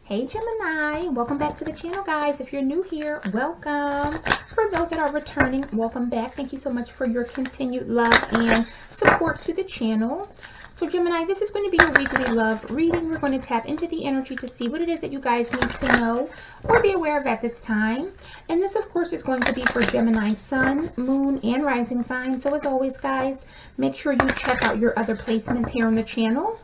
Hey Gemini, welcome back to the channel, guys. If you're new here, welcome. For those that are returning, welcome back. Thank you so much for your continued love and support to the channel. So Gemini, this is going to be your weekly love reading. We're going to tap into the energy to see what it is that you guys need to know or be aware of at this time. And this, of course, is going to be for Gemini sun, moon, and rising sign. So as always, guys, make sure you check out your other placements here on the channel.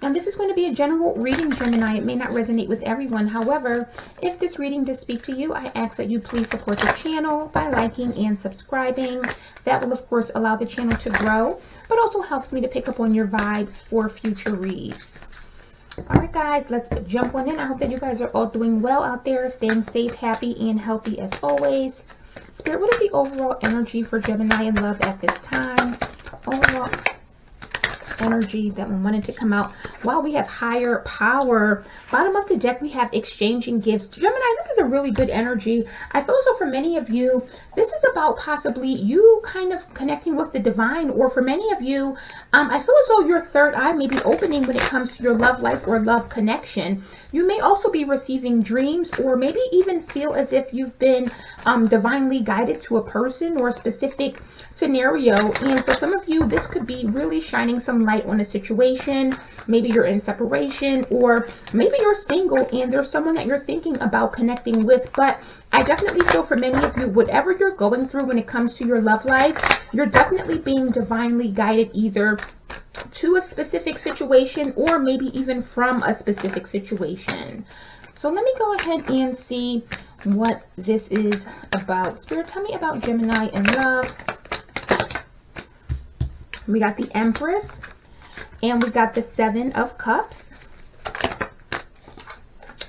Now, this is going to be a general reading, Gemini. It may not resonate with everyone. However, if this reading does speak to you, I ask that you please support the channel by liking and subscribing. That will, of course, allow the channel to grow, but also helps me to pick up on your vibes for future reads. All right, guys, let's jump on in. I hope that you guys are all doing well out there, staying safe, happy, and healthy as always. Spirit, what is the overall energy for Gemini in love at this time? Overall energy that we wanted to come out. Wow, we have higher power. Bottom of the deck, we have exchanging gifts. Gemini, this is a really good energy. I feel so for many of you, this is about possibly you kind of connecting with the divine, or for many of you, I feel as though your third eye may be opening when it comes to your love life or love connection. You may also be receiving dreams, or maybe even feel as if you've been divinely guided to a person or a specific scenario. And for some of you, this could be really shining some light on a situation. Maybe you're in separation, or maybe you're single and there's someone that you're thinking about connecting with. But I definitely feel for many of you, whatever you're going through when it comes to your love life, you're definitely being divinely guided either to a specific situation or maybe even from a specific situation. So let me go ahead and see what this is about. Spirit, tell me about Gemini and love. We got the Empress and we got the Seven of Cups.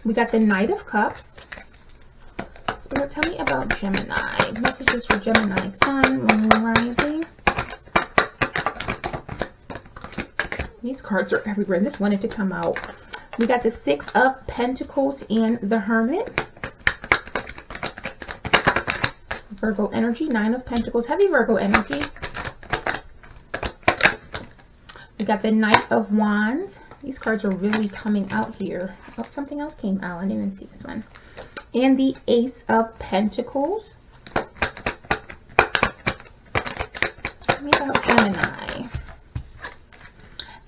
We got the Knight of Cups. Spirit, tell me about Gemini. Messages for Gemini sun, moon, rising. These cards are everywhere, and this wanted to come out. We got the Six of Pentacles and the Hermit. Virgo energy, Nine of Pentacles, heavy Virgo energy. We got the Knight of Wands. These cards are really coming out here. Oh, something else came out. I didn't even see this one. And the Ace of Pentacles. Tell me about Gemini.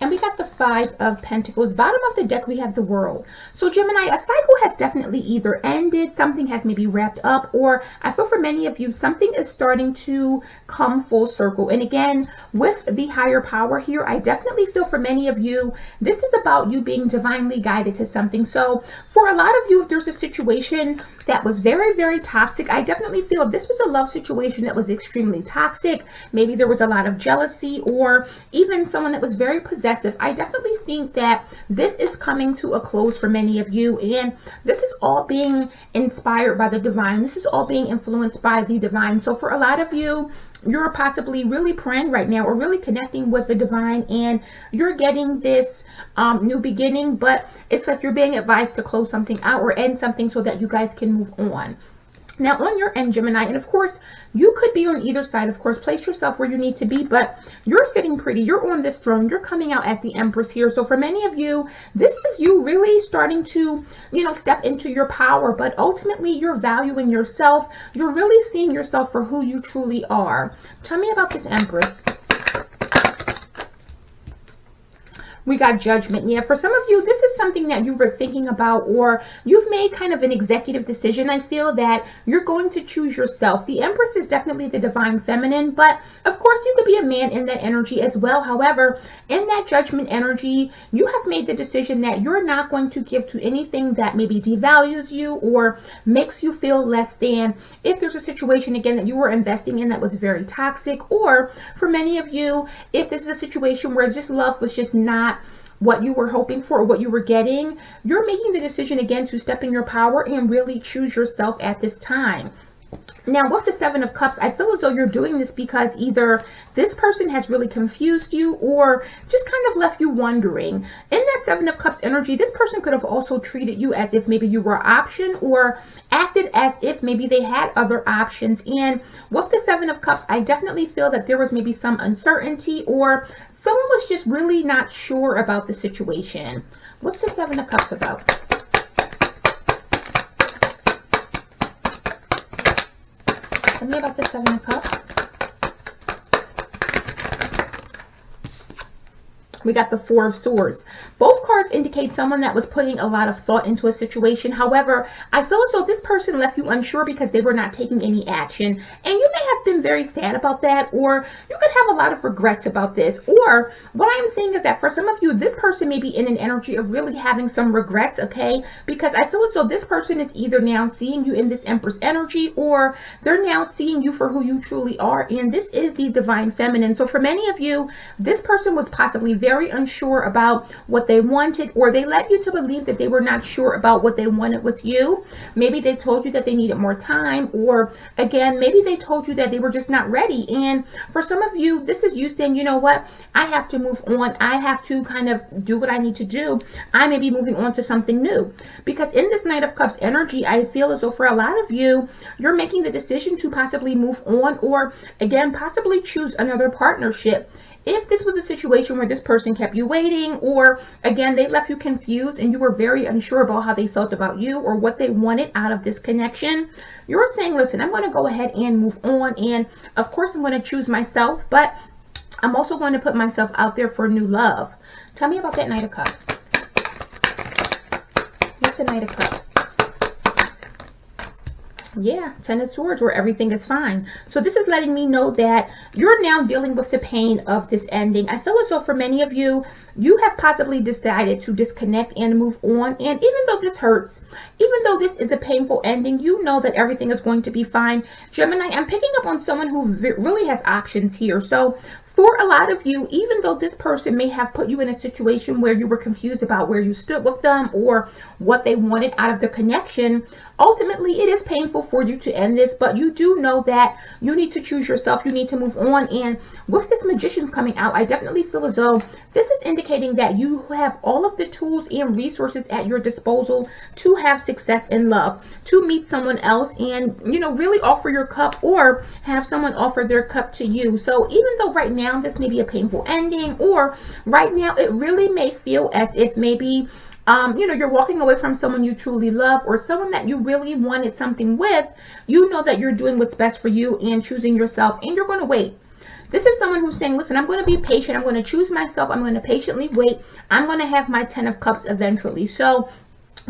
And we got the Five of Pentacles. Bottom of the deck, we have the World. So Gemini, a cycle has definitely either ended, something has maybe wrapped up, or I feel for many of you, something is starting to come full circle. And again, with the higher power here, I definitely feel for many of you, this is about you being divinely guided to something. So for a lot of you, if there's a situation that was very, very toxic, I definitely feel if this was a love situation that was extremely toxic, maybe there was a lot of jealousy or even someone that was very possessive, I definitely think that this is coming to a close for many of you, and this is all being inspired by the divine. This is all being influenced by the divine. So for a lot of you, you're possibly really praying right now or really connecting with the divine, and you're getting this new beginning, but it's like you're being advised to close something out or end something so that you guys can move on. Now on your end, Gemini, and of course you could be on either side, of course, place yourself where you need to be, but you're sitting pretty, you're on this throne, you're coming out as the Empress here. So for many of you, this is you really starting to, step into your power, but ultimately you're valuing yourself. You're really seeing yourself for who you truly are. Tell me about this Empress. We got Judgment. Yeah, for some of you, this is something that you were thinking about, or you've made kind of an executive decision. I feel that you're going to choose yourself. The Empress is definitely the divine feminine, but of course you could be a man in that energy as well. However, in that Judgment energy, you have made the decision that you're not going to give to anything that maybe devalues you or makes you feel less than. If there's a situation, again, that you were investing in that was very toxic, or for many of you, if this is a situation where just love was just not what you were hoping for or what you were getting, you're making the decision again to step in your power and really choose yourself at this time. Now with the Seven of Cups, I feel as though you're doing this because either this person has really confused you or just kind of left you wondering. In that Seven of Cups energy, this person could have also treated you as if maybe you were an option, or acted as if maybe they had other options. And with the Seven of Cups, I definitely feel that there was maybe some uncertainty, or someone was just really not sure about the situation. What's the Seven of Cups about? Tell me about the Seven of Cups. We got the Four of Swords. Both cards indicate someone that was putting a lot of thought into a situation. However, I feel as though this person left you unsure because they were not taking any action. And you may have been very sad about that, or you could have a lot of regrets about this. Or what I'm saying is that for some of you, this person may be in an energy of really having some regrets, okay? Because I feel as though this person is either now seeing you in this Empress energy, or they're now seeing you for who you truly are. And this is the Divine Feminine. So for many of you, this person was possibly very unsure about what they wanted, or they led you to believe that they were not sure about what they wanted with you. Maybe they told you that they needed more time, or again, maybe they told you that they were just not ready. And for some of you, this is you saying, you know what, I have to move on. I have to kind of do what I need to do. I may be moving on to something new. Because in this Knight of Cups energy, I feel as though for a lot of you, you're making the decision to possibly move on, or again, possibly choose another partnership. If this was a situation where this person kept you waiting, or again, they left you confused and you were very unsure about how they felt about you or what they wanted out of this connection, you're saying, listen, I'm going to go ahead and move on. And of course, I'm going to choose myself, but I'm also going to put myself out there for new love. Tell me about that Knight of Cups. What's the Knight of Cups? Yeah, Ten of Swords, where everything is fine. So this is letting me know that you're now dealing with the pain of this ending. I feel as though for many of you, you have possibly decided to disconnect and move on. And even though this hurts, even though this is a painful ending, you know that everything is going to be fine. Gemini, I'm picking up on someone who really has options here. So for a lot of you, even though this person may have put you in a situation where you were confused about where you stood with them or what they wanted out of the connection, ultimately it is painful for you to end this, but you do know that you need to choose yourself. You need to move on. And with this Magician coming out, I definitely feel as though this is indicating that you have all of the tools and resources at your disposal to have success in love, to meet someone else and, you know, really offer your cup or have someone offer their cup to you. So even though right now this may be a painful ending, or right now it really may feel as if maybe you know, you're walking away from someone you truly love or someone that you really wanted something with, you know that you're doing what's best for you and choosing yourself, and you're going to wait. This is someone who's saying, listen, I'm going to be patient. I'm going to choose myself. I'm going to patiently wait. I'm going to have my 10 of Cups eventually. So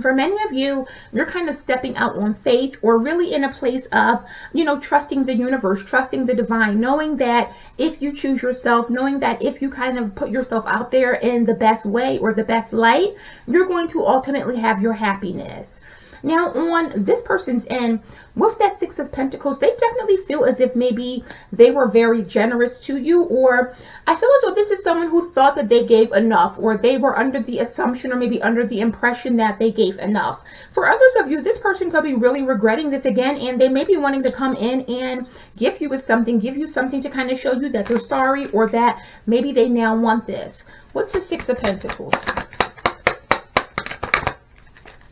for many of you, you're kind of stepping out on faith, or really in a place of, you know, trusting the universe, trusting the divine, knowing that if you choose yourself, knowing that if you kind of put yourself out there in the best way or the best light, you're going to ultimately have your happiness. Now, on this person's end, with that Six of Pentacles, they definitely feel as if maybe they were very generous to you, or I feel as though this is someone who thought that they gave enough, or they were under the assumption or maybe under the impression that they gave enough. For others of you, this person could be really regretting this again, and they may be wanting to come in and gift you with something, give you something to kind of show you that they're sorry, or that maybe they now want this. What's the Six of Pentacles?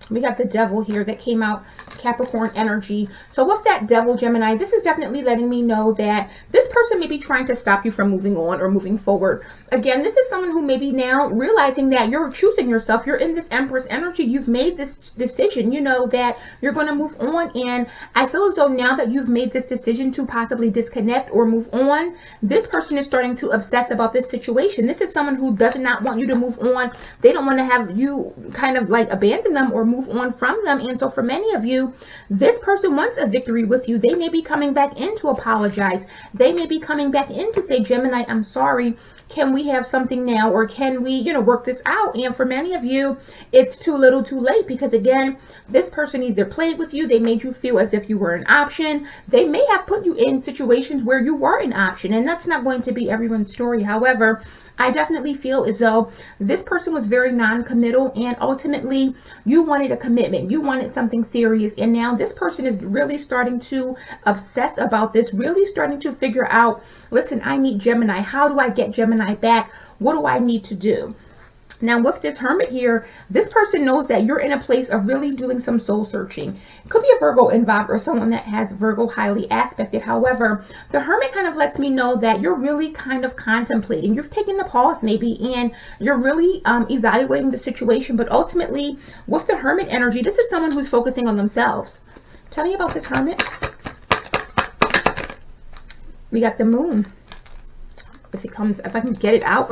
We got the Devil here that came out, Capricorn energy. So with that Devil, Gemini, this is definitely letting me know that this person may be trying to stop you from moving on or moving forward. Again, this is someone who may be now realizing that you're choosing yourself. You're in this Empress energy. You've made this decision. You know that you're going to move on. And I feel as though now that you've made this decision to possibly disconnect or move on, this person is starting to obsess about this situation. This is someone who does not want you to move on. They don't want to have you kind of like abandon them or move on from them. And so for many of you, this person wants a victory with you. They may be coming back in to apologize. They may be coming back in to say, Gemini, I'm sorry. Can we have something now? Or can we, you know, work this out? And for many of you, it's too little too late, because again, this person either played with you. They made you feel as if you were an option. They may have put you in situations where you were an option, and that's not going to be everyone's story. However, I definitely feel as though this person was very non-committal, and ultimately you wanted a commitment. You wanted something serious. And now this person is really starting to obsess about this, really starting to figure out, listen, I need Gemini. How do I get Gemini back? What do I need to do? Now with this Hermit here, this person knows that you're in a place of really doing some soul searching. It could be a Virgo involved or someone that has Virgo highly aspected. However, the Hermit kind of lets me know that you're really kind of contemplating. You've taken the pause maybe, and you're really evaluating the situation. But ultimately, with the Hermit energy, this is someone who's focusing on themselves. Tell me about this Hermit. We got the moon. If it comes, if I can get it out.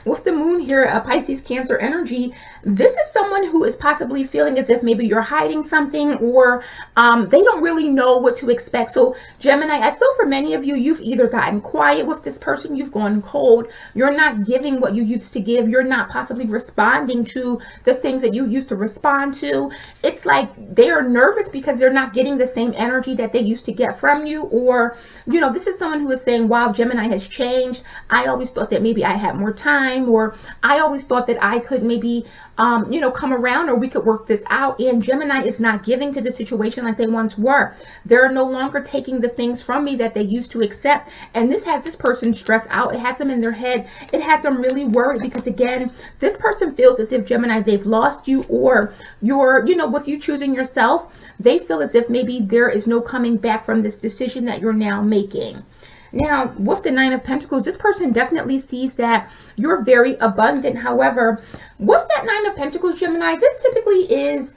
With the moon here, a Pisces, Cancer energy, this is someone who is possibly feeling as if maybe you're hiding something, or they don't really know what to expect. So Gemini, I feel for many of you, you've either gotten quiet with this person, you've gone cold, you're not giving what you used to give, you're not possibly responding to the things that you used to respond to. It's like they are nervous because they're not getting the same energy that they used to get from you. Or, you know, this is someone who is saying, wow, Gemini has changed. I always thought that maybe I had more time, or I always thought that I could maybe, you know, come around, or we could work this out. And Gemini is not giving to the situation like they once were. They're no longer taking the things from me that they used to accept. And this has this person stressed out. It has them in their head. It has them really worried because, again, this person feels as if, Gemini, they've lost you, or you're, you know, with you choosing yourself, they feel as if maybe there is no coming back from this decision that you're now making. Now, with the Nine of Pentacles, this person definitely sees that you're very abundant. However, with that Nine of Pentacles, Gemini, this typically is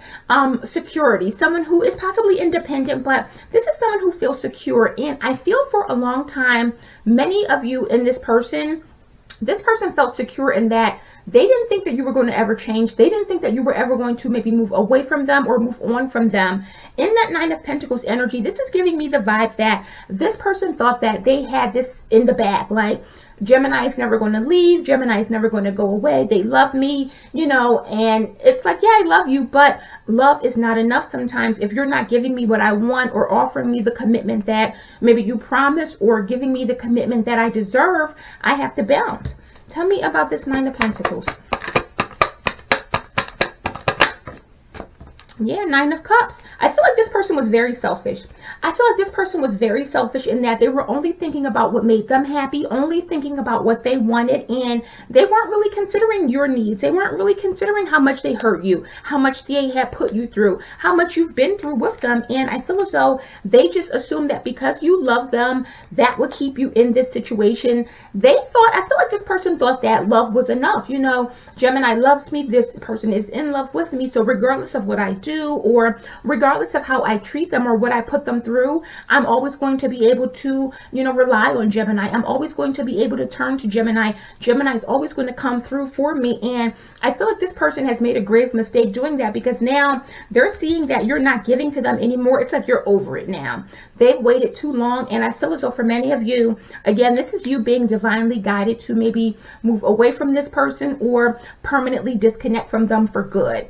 security. Someone who is possibly independent, but this is someone who feels secure. And I feel for a long time, many of you in this person felt secure in that they didn't think that you were going to ever change. They didn't think that you were ever going to maybe move away from them or move on from them. In that Nine of Pentacles energy, this is giving me the vibe that this person thought that they had this in the bag. Like, Gemini is never going to leave. Gemini is never going to go away. They love me, you know, and it's like, yeah, I love you, but love is not enough sometimes. If you're not giving me what I want, or offering me the commitment that maybe you promised, or giving me the commitment that I deserve, I have to bounce. Tell me about this Nine of Pentacles. Yeah, Nine of Cups. I feel like this person was very selfish. I feel like this person was very selfish in that they were only thinking about what made them happy, only thinking about what they wanted, and they weren't really considering your needs. They weren't really considering how much they hurt you, how much they had put you through, how much you've been through with them. And I feel as though they just assumed that because you love them, that would keep you in this situation. I feel like this person thought that love was enough. You know, Gemini loves me, this person is in love with me, so regardless of what I do, or regardless of how I treat them or what I put them through, I'm always going to be able to, you know, rely on Gemini. I'm always going to be able to turn to Gemini. Gemini is always going to come through for me. And I feel like this person has made a grave mistake doing that, because now they're seeing that you're not giving to them anymore. It's like you're over it now. They've waited too long. And I feel as though for many of you, again, this is you being divinely guided to maybe move away from this person or permanently disconnect from them for good.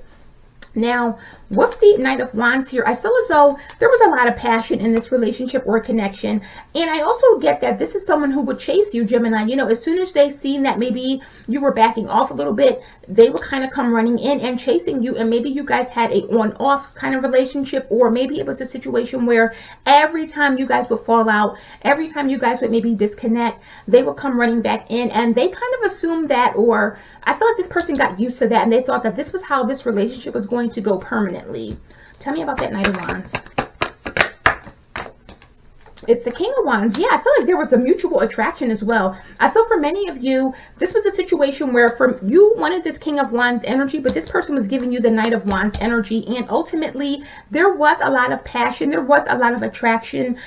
Now, with the Knight of Wands here, I feel as though there was a lot of passion in this relationship or connection. And I also get that this is someone who would chase you, Gemini. You know, as soon as they seen that maybe you were backing off a little bit, they would kind of come running in and chasing you. And maybe you guys had a on-off kind of relationship, or maybe it was a situation where every time you guys would fall out, every time you guys would maybe disconnect, they would come running back in. And they kind of assumed that, or I feel like this person got used to that, and they thought that this was how this relationship was going to go permanently. Tell me about that Knight of Wands. It's the King of Wands. Yeah, I feel like there was a mutual attraction as well. I feel for many of you, this was a situation where you wanted this King of Wands energy, but this person was giving you the Knight of Wands energy. And ultimately, there was a lot of passion. There was a lot of attraction.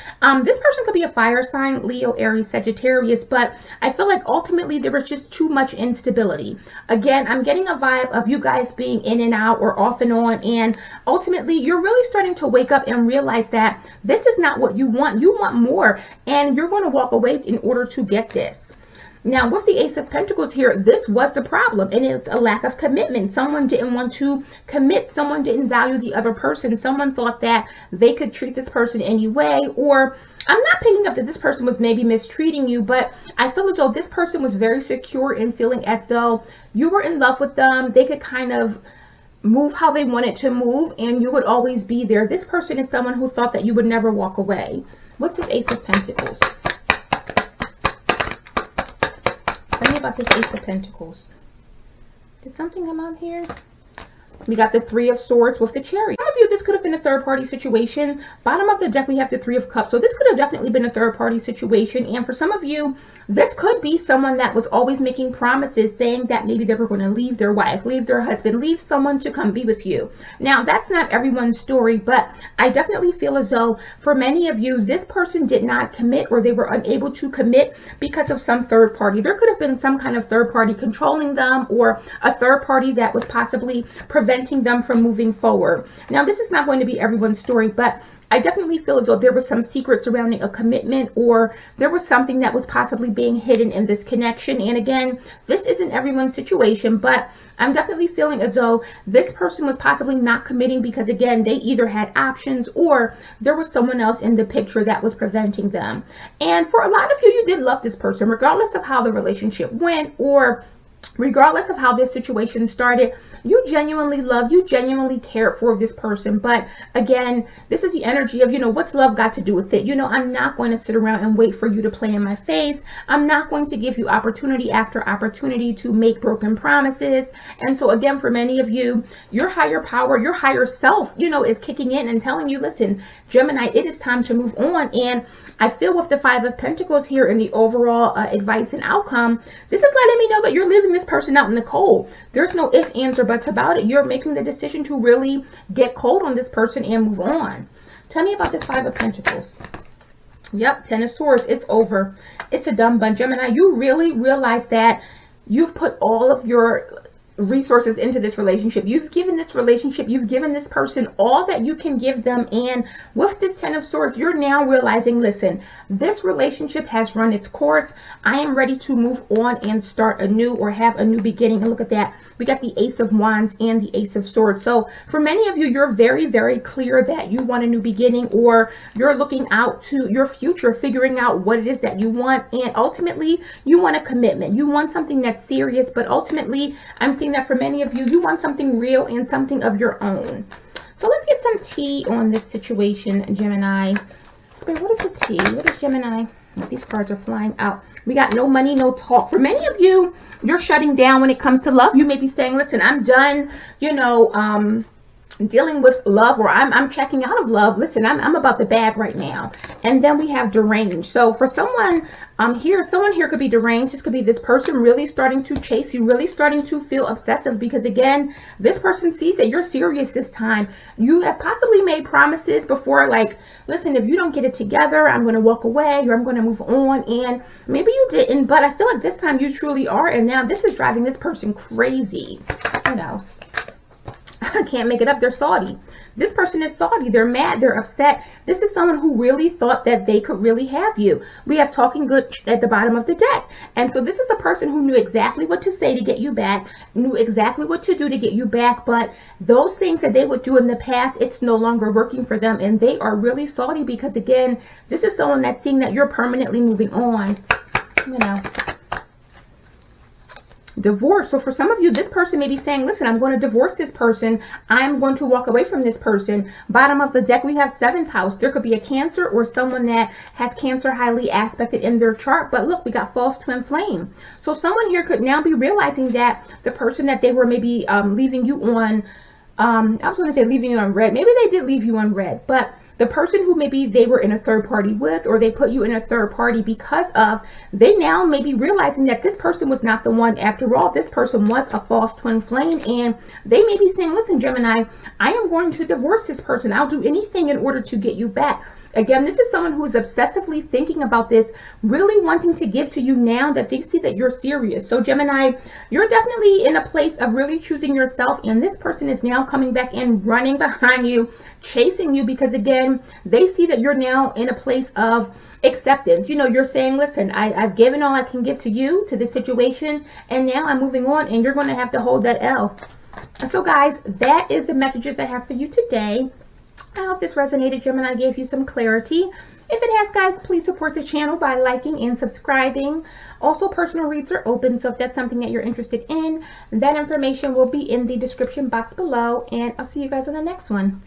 This person could be a fire sign, Leo, Aries, Sagittarius, but I feel like ultimately there was just too much instability. Again, I'm getting a vibe of you guys being in and out or off and on. And ultimately, you're really starting to wake up and realize that this is not what you want. You want more, and you're going to walk away in order to get this. Now, with the Ace of Pentacles here, this was the problem, and it's a lack of commitment. Someone didn't want to commit. Someone didn't value the other person. Someone thought that they could treat this person anyway, or I'm not picking up that this person was maybe mistreating you, but I feel as though this person was very secure in feeling as though you were in love with them. They could kind of move how they wanted to move, and you would always be there. This person is someone who thought that you would never walk away. What's this Ace of Pentacles? Tell me about this Ace of Pentacles. Did something come out here? We got the Three of Swords with the Chariot. Some of you, this could have been a third-party situation. Bottom of the deck, we have the Three of Cups. So this could have definitely been a third-party situation. And for some of you, this could be someone that was always making promises, saying that maybe they were going to leave their wife, leave their husband, leave someone to come be with you. Now, that's not everyone's story, but I definitely feel as though for many of you, this person did not commit, or they were unable to commit because of some third party. There could have been some kind of third party controlling them, or a third party that was possibly preventing them from moving forward. Now, this is not going to be everyone's story, but I definitely feel as though there was some secret surrounding a commitment, or there was something that was possibly being hidden in this connection. And again, this isn't everyone's situation, but I'm definitely feeling as though this person was possibly not committing because, again, they either had options or there was someone else in the picture that was preventing them. And for a lot of you, you did love this person, regardless of how the relationship went, or regardless of how this situation started. You genuinely love, you genuinely cared for this person. But again, this is the energy of, what's love got to do with it? I'm not going to sit around and wait for you to play in my face. I'm not going to give you opportunity after opportunity to make broken promises. And so again, for many of you, your higher power, your higher self, is kicking in and telling you, listen, Gemini, it is time to move on. And I feel with the Five of Pentacles here in the overall advice and outcome, this is letting me know that you're leaving this person out in the cold. There's no ifs, ands, or buts about it. You're making the decision to really get cold on this person and move on. Tell me about this Five of Pentacles. Yep, Ten of Swords. It's over. It's a done bun. Gemini, you really realize that you've put all of your resources into this relationship. You've given this relationship, you've given this person all that you can give them. And with this Ten of Swords, you're now realizing, listen, this relationship has run its course. I am ready to move on and start anew, or have a new beginning. And look at that. We got the Ace of Wands and the Ace of Swords. So for many of you, you're very, very clear that you want a new beginning, or you're looking out to your future, figuring out what it is that you want. And ultimately, you want a commitment. You want something that's serious, but ultimately, I'm seeing that for many of you, you want something real and something of your own. So let's get some tea on this situation, Gemini. Spirit, what is the tea? What is Gemini? These cards are flying out. We got no money, no talk. For many of you, you're shutting down when it comes to love. You may be saying, listen, I'm done, dealing with love, or I'm checking out of love. Listen, I'm about the bag right now. And then we have deranged. So for someone someone here could be deranged. This could be this person really starting to chase you, really starting to feel obsessive, because again, this person sees that you're serious this time. You have possibly made promises before, like, listen, if you don't get it together, I'm going to walk away, or I'm going to move on. And maybe you didn't, but I feel like this time you truly are. And now this is driving this person crazy. What else? I can't make it up. They're salty. This person is salty. They're mad. They're upset. This is someone who really thought that they could really have you. We have talking good at the bottom of the deck. And so this is a person who knew exactly what to say to get you back, knew exactly what to do to get you back. But those things that they would do in the past, it's no longer working for them. And they are really salty because, again, this is someone that's seeing that you're permanently moving on. What else? Divorce. So for some of you, this person may be saying, listen, I'm going to divorce this person. I'm going to walk away from this person. Bottom of the deck, we have 7th house. There could be a Cancer, or someone that has Cancer highly aspected in their chart. But look, we got false twin flame. So someone here could now be realizing that the person that they were maybe leaving you on, I was going to say leaving you on red. Maybe they did leave you on red, but the person who maybe they were in a third party with, or they put you in a third party because of, they now may be realizing that this person was not the one after all. This person was a false twin flame, and they may be saying, listen, Gemini, I am going to divorce this person. I'll do anything in order to get you back. Again, this is someone who is obsessively thinking about this, really wanting to give to you now that they see that you're serious. So Gemini, you're definitely in a place of really choosing yourself, and this person is now coming back and running behind you, chasing you, because again, they see that you're now in a place of acceptance. You're saying, listen, I've given all I can give to you, to this situation, and now I'm moving on, and you're going to have to hold that L. So guys, that is the messages I have for you today. I hope this resonated, Gemini, gave you some clarity. If it has, guys, please support the channel by liking and subscribing. Also, personal reads are open, so if that's something that you're interested in, that information will be in the description box below. And I'll see you guys on the next one.